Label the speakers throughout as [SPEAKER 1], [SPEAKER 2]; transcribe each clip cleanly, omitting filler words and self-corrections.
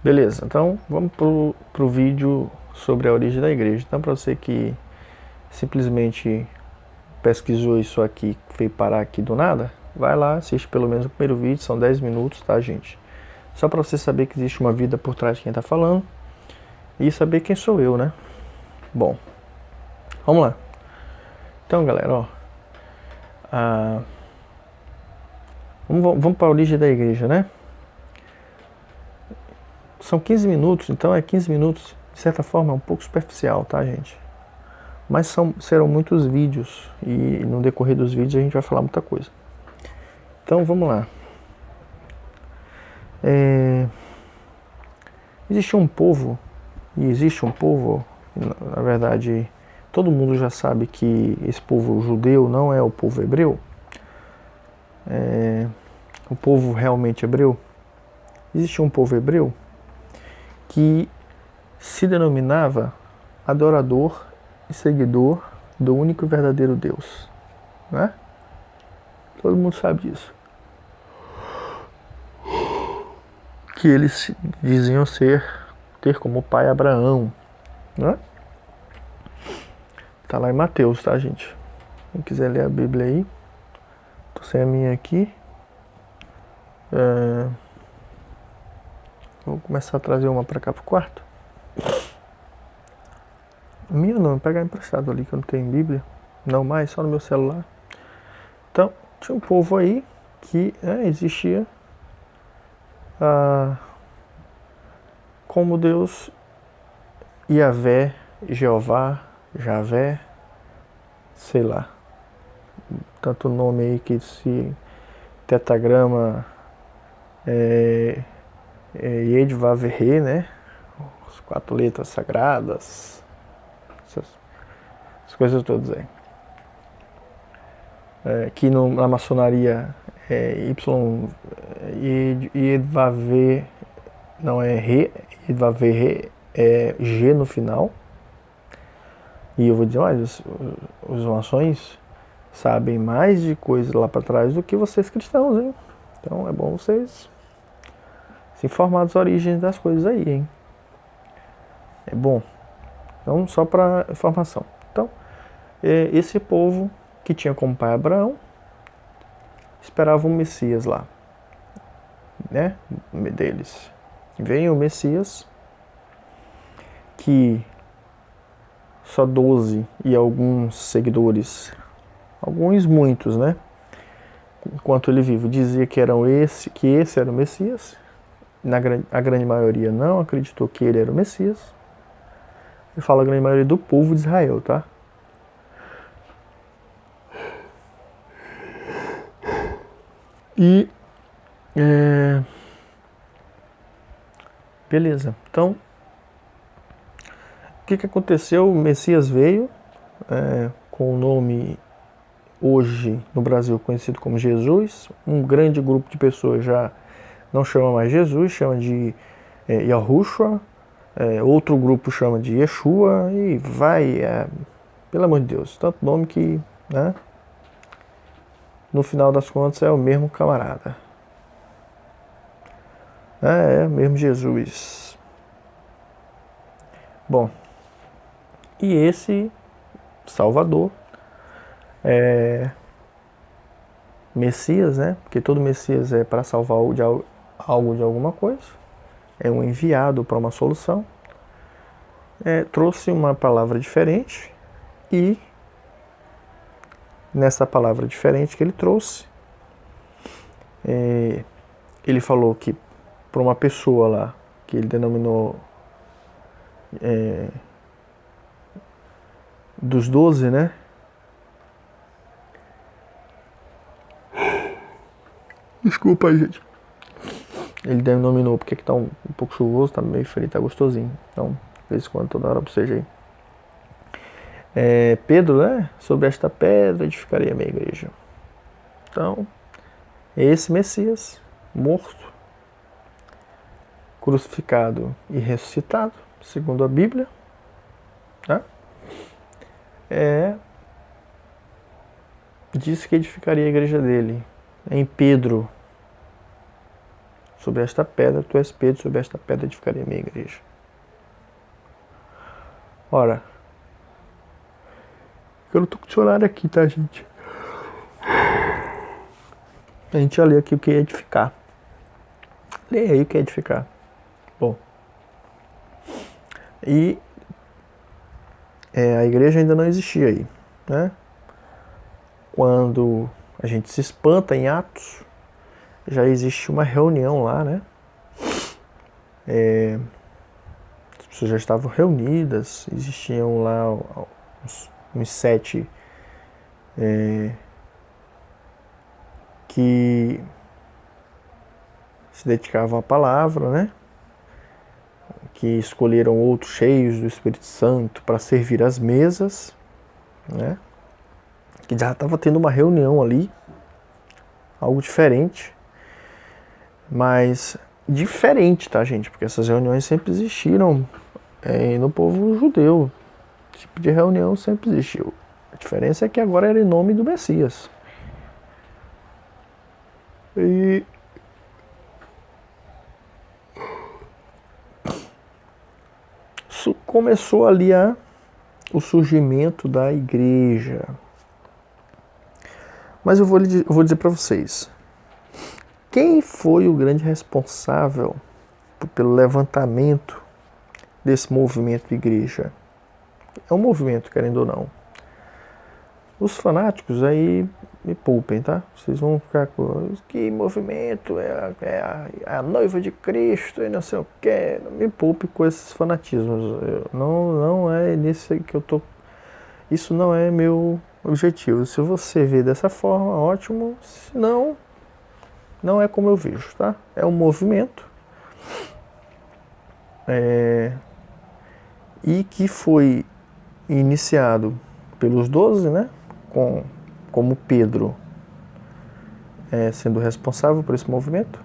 [SPEAKER 1] Beleza, então vamos pro vídeo sobre a origem da igreja. Então, para você que simplesmente pesquisou isso aqui, veio parar aqui do nada, vai lá, assiste pelo menos o primeiro vídeo, são 10 minutos, tá, gente? Só para você saber que existe uma vida por trás de quem tá falando e saber quem sou eu, né? Bom, vamos lá. Então, galera, ó, vamos para a origem da igreja, né? São 15 minutos, então é 15 minutos, de certa forma, é um pouco superficial, tá, gente? Mas serão muitos vídeos e no decorrer dos vídeos a gente vai falar muita coisa. Então, vamos lá. Existe um povo, na verdade, todo mundo já sabe que esse povo judeu não é o povo hebreu. O povo realmente hebreu. Existe um povo hebreu que se denominava adorador e seguidor do único e verdadeiro Deus, né? Todo mundo sabe disso. Que eles diziam ter como pai Abraão, né? Tá lá em Mateus, tá, gente? Quem quiser ler a Bíblia aí. Tô sem a minha aqui. Vou começar a trazer uma pra cá pro quarto. A minha não, vou pegar emprestado ali que eu não tenho Bíblia. Não mais, só no meu celular. Então, tinha um povo aí que existia como Deus Yahvé, Jeová, Javé, sei lá. Tanto nome aí que se tetragrama Yed-Vav-He, né? As 4 letras sagradas, essas coisas todas aí. Que na maçonaria Yed-Vav, não é Re, Yed-Vav-He é G no final. E eu vou dizer, olha, os maçons sabem mais de coisa lá para trás do que vocês cristãos, hein? Então é bom vocês se informar das origens das coisas aí, hein? É bom. Então, só para informação. Então, esse povo que tinha como pai Abraão esperava um Messias lá, né? Deles. Vem o Messias, que só 12 e alguns seguidores, muitos, né? Enquanto ele vivo, dizia que esse era o Messias. A grande maioria não acreditou que ele era o Messias. Eu falo a grande maioria do povo de Israel, tá? E beleza. Então, o que aconteceu? O Messias veio com o nome hoje no Brasil conhecido como Jesus. Um grande grupo de pessoas já não chama mais Jesus, chama de Yahushua. Outro grupo chama de Yeshua e vai, pelo amor de Deus, tanto nome que, né, no final das contas é o mesmo camarada. É o mesmo Jesus. Bom, e esse Salvador Messias, né? Porque todo Messias é para salvar algo de alguma coisa. É um enviado para uma solução. Trouxe uma palavra diferente e nessa palavra diferente que ele trouxe, ele falou que para uma pessoa lá, que ele denominou dos 12, né? Desculpa aí, gente. Ele denominou, porque aqui tá um pouco chuvoso, tá meio frio, tá gostosinho. Então, de vez em quando, toda hora pra seja aí. Pedro, né? Sobre esta pedra edificarei a minha igreja. Então, esse Messias, morto, crucificado e ressuscitado, segundo a Bíblia, né? Disse que edificaria a igreja dele em Pedro. sobre esta pedra, tu és Pedro, sobre esta pedra edificarei a minha igreja. Ora, eu não tô com o dicionário aqui, tá, gente? A gente já lê aqui o que é edificar. Lê aí o que é edificar. Bom. E a igreja ainda não existia aí, né? Quando a gente se espanta em Atos, já existe uma reunião lá, né? As pessoas já estavam reunidas, existiam lá uns 7 que se dedicavam à palavra, né? Que escolheram outros cheios do Espírito Santo para servir as mesas, né? Que já estava tendo uma reunião ali, algo diferente, mas diferente, tá, gente? Porque essas reuniões sempre existiram no povo judeu. Esse tipo de reunião sempre existiu. A diferença é que agora era em nome do Messias. E isso começou ali o surgimento da igreja. Mas eu vou dizer para vocês, quem foi o grande responsável pelo levantamento desse movimento de igreja? É um movimento, querendo ou não. Os fanáticos aí me poupem, tá? Vocês vão ficar com que movimento é a noiva de Cristo e não sei o que. Me poupe com esses fanatismos. Não é nesse que eu tô. Isso não é meu objetivo. Se você vê dessa forma, ótimo. Se não, não é como eu vejo, tá? É um movimento e que foi iniciado pelos 12, né? Como Pedro sendo responsável por esse movimento.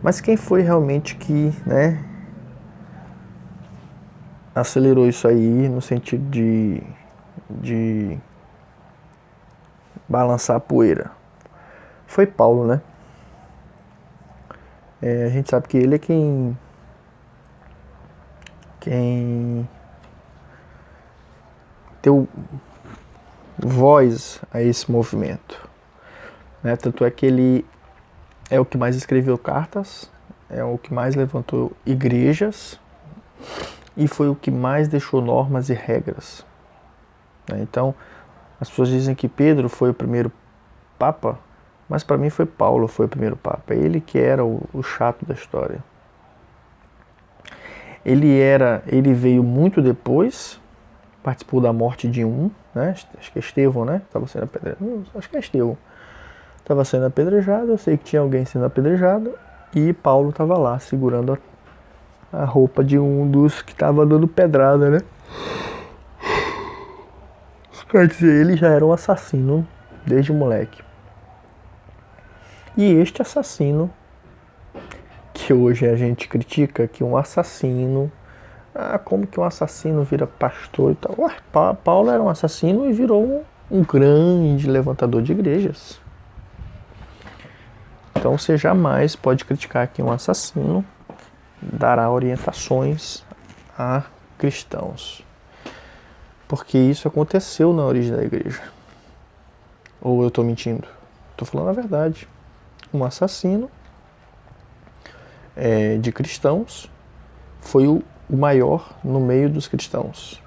[SPEAKER 1] Mas quem foi realmente que, né, acelerou isso aí no sentido de balançar a poeira? Foi Paulo, né? A gente sabe que ele é quem deu voz a esse movimento, né? Tanto é que ele é o que mais escreveu cartas, é o que mais levantou igrejas e foi o que mais deixou normas e regras, né? Então, as pessoas dizem que Pedro foi o primeiro papa, mas para mim foi Paulo foi o primeiro papa. Ele que era o chato da história. Ele veio muito depois, participou da morte de né? Acho que é Estevão, né? Estava sendo apedrejado. Acho que é Estevão. Estava sendo apedrejado, eu sei que tinha alguém sendo apedrejado, e Paulo estava lá, segurando a roupa de um dos que estava dando pedrada, né? Quer dizer, ele já era um assassino desde moleque. E este assassino, que hoje a gente critica, que um assassino... como que um assassino vira pastor e tal? Paulo era um assassino e virou um grande levantador de igrejas. Então você jamais pode criticar que um assassino dará orientações a cristãos. Porque isso aconteceu na origem da igreja. Ou eu estou mentindo? Estou falando a verdade. Um assassino de cristãos foi o maior no meio dos cristãos.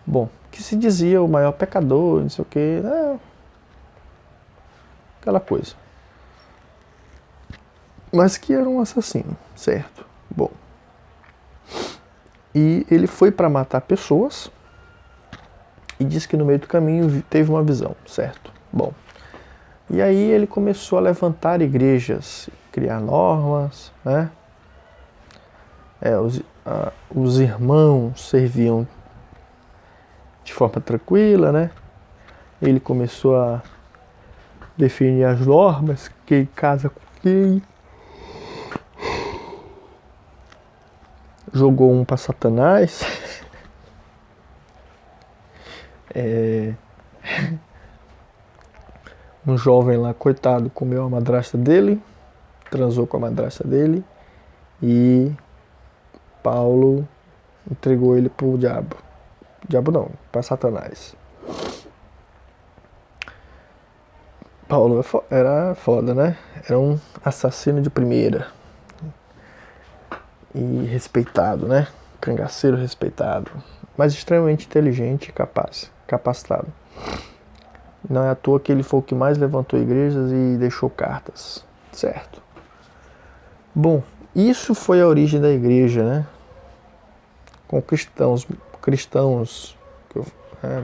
[SPEAKER 1] Bom, que se dizia o maior pecador, não sei o que, aquela coisa. Mas que era um assassino, certo? Bom. E ele foi para matar pessoas e disse que no meio do caminho teve uma visão, certo? Bom. E aí ele começou a levantar igrejas, criar normas, né? Os irmãos serviam de forma tranquila, né? Ele começou a definir as normas, quem casa com quem. Jogou um para Satanás. Um jovem lá, coitado, comeu a madrasta dele, transou com a madrasta dele e Paulo entregou ele pro diabo. Diabo não, para Satanás. Paulo era foda, né? Era um assassino de primeira. E respeitado, né? Cangaceiro respeitado. Mas extremamente inteligente e capacitado. Não é à toa que ele foi o que mais levantou igrejas e deixou cartas. Certo. Bom, isso foi a origem da igreja, né? Com cristãos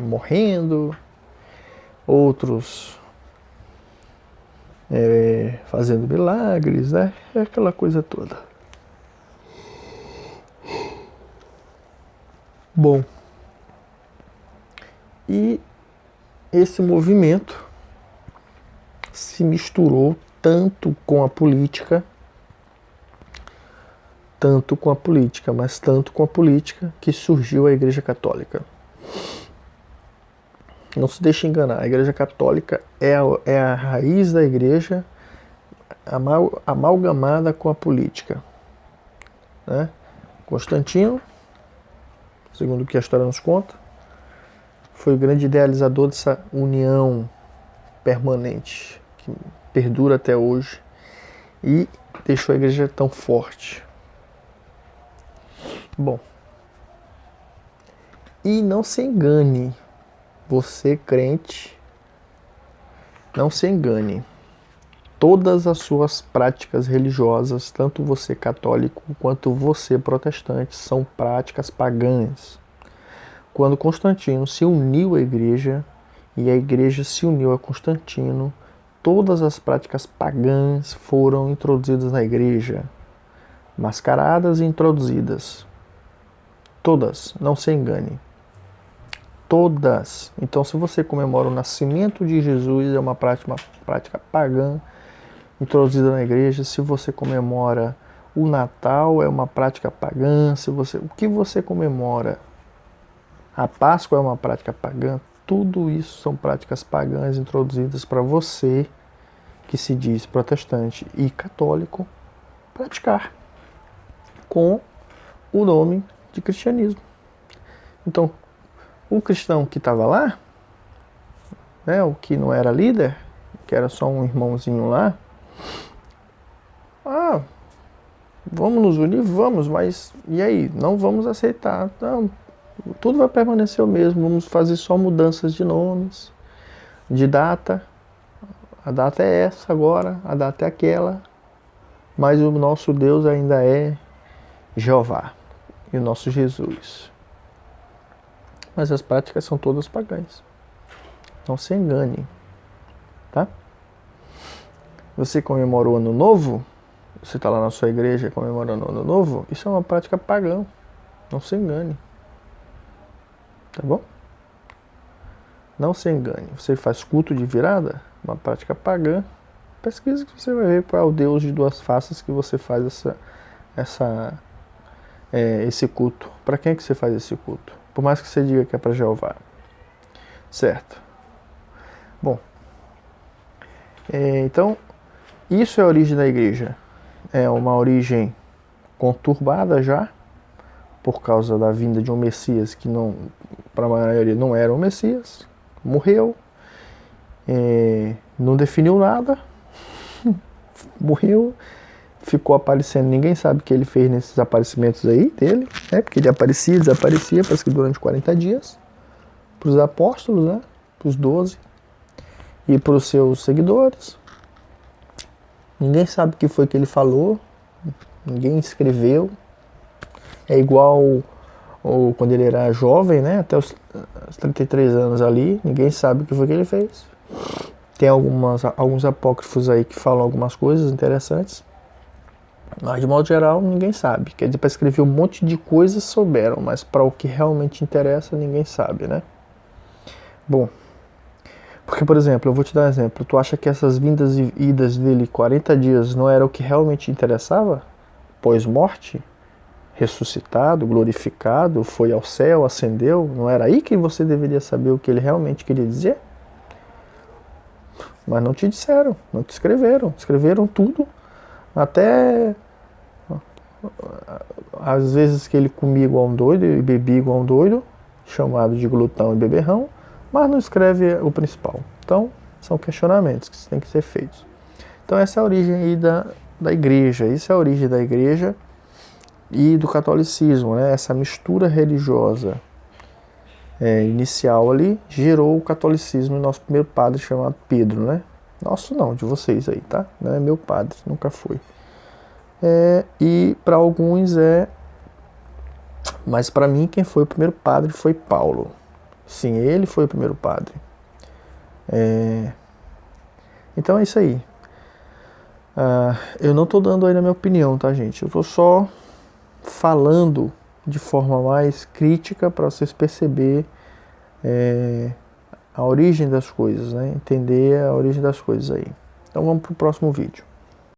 [SPEAKER 1] morrendo, outros fazendo milagres, né? É aquela coisa toda. Bom, e esse movimento se misturou tanto com a política, que surgiu a Igreja Católica. Não se deixe enganar, a Igreja Católica é a raiz da igreja amalgamada com a política, né? Constantino, segundo o que a história nos conta, foi o grande idealizador dessa união permanente, que perdura até hoje e deixou a igreja tão forte. Bom, e não se engane, você crente, não se engane. Todas as suas práticas religiosas, tanto você católico quanto você protestante, são práticas pagãs. Quando Constantino se uniu à igreja e a igreja se uniu a Constantino, todas as práticas pagãs foram introduzidas na igreja, mascaradas e introduzidas. Todas, não se engane. Todas. Então, se você comemora o nascimento de Jesus, é uma prática pagã introduzida na igreja. Se você comemora o Natal, é uma prática pagã. O que você comemora, a Páscoa é uma prática pagã. Tudo isso são práticas pagãs introduzidas para você que se diz protestante e católico praticar com o nome de cristianismo. Então, o cristão que estava lá, né, o que não era líder, que era só um irmãozinho lá, vamos nos unir? Vamos, mas e aí? Não vamos aceitar. Não, tudo vai permanecer o mesmo, vamos fazer só mudanças de nomes, de data. A data é essa agora, a data é aquela, mas o nosso Deus ainda é Jeová e o nosso Jesus. Mas as práticas são todas pagãs. Não se engane, tá? Você comemora o Ano Novo, você está lá na sua igreja comemorando o Ano Novo, isso é uma prática pagã. Não se engane. Tá bom? Não se engane. Você faz culto de virada, uma prática pagã. Pesquisa que você vai ver qual é o Deus de duas faces que você faz esse culto. Para quem é que você faz esse culto? Por mais que você diga que é para Jeová. Certo? Bom. Então, isso é a origem da igreja. É uma origem conturbada já, por causa da vinda de um Messias que não, para a maioria não era um Messias, morreu, não definiu nada, morreu, ficou aparecendo, ninguém sabe o que ele fez nesses aparecimentos aí dele, né? Porque ele aparecia, desaparecia, parece que durante 40 dias, para os apóstolos, né? Para os 12 e para os seus seguidores. Ninguém sabe o que foi que ele falou, ninguém escreveu. É igual quando ele era jovem, né? Até os 33 anos ali, ninguém sabe o que foi que ele fez. Tem alguns apócrifos aí que falam algumas coisas interessantes, mas de modo geral ninguém sabe. Quer dizer, para escrever um monte de coisas souberam, mas para o que realmente interessa ninguém sabe, né? Bom, porque, por exemplo, eu vou te dar um exemplo. Tu acha que essas vindas e idas dele 40 dias não era o que realmente interessava? Pós-morte? Ressuscitado, glorificado, foi ao céu, ascendeu? Não era aí que você deveria saber o que ele realmente queria dizer? mas não te disseram, não te escreveram. Escreveram tudo, até às vezes que ele comia igual um doido e bebia igual um doido, chamado de glutão e beberrão, mas não escreve o principal. Então, são questionamentos que têm que ser feitos. Então, essa é a origem aí da igreja. Isso é a origem da igreja e do catolicismo, né? Essa mistura religiosa inicial ali gerou o catolicismo e nosso primeiro padre chamado Pedro, né? Nosso não, de vocês aí, tá? Não é meu padre, nunca foi. E para alguns mas para mim quem foi o primeiro padre foi Paulo. Sim, ele foi o primeiro padre. Então é isso aí. Eu não estou dando aí a minha opinião, tá, gente? Eu estou só falando de forma mais crítica para vocês perceberem a origem das coisas, né? Entender a origem das coisas aí. Então vamos para o próximo vídeo.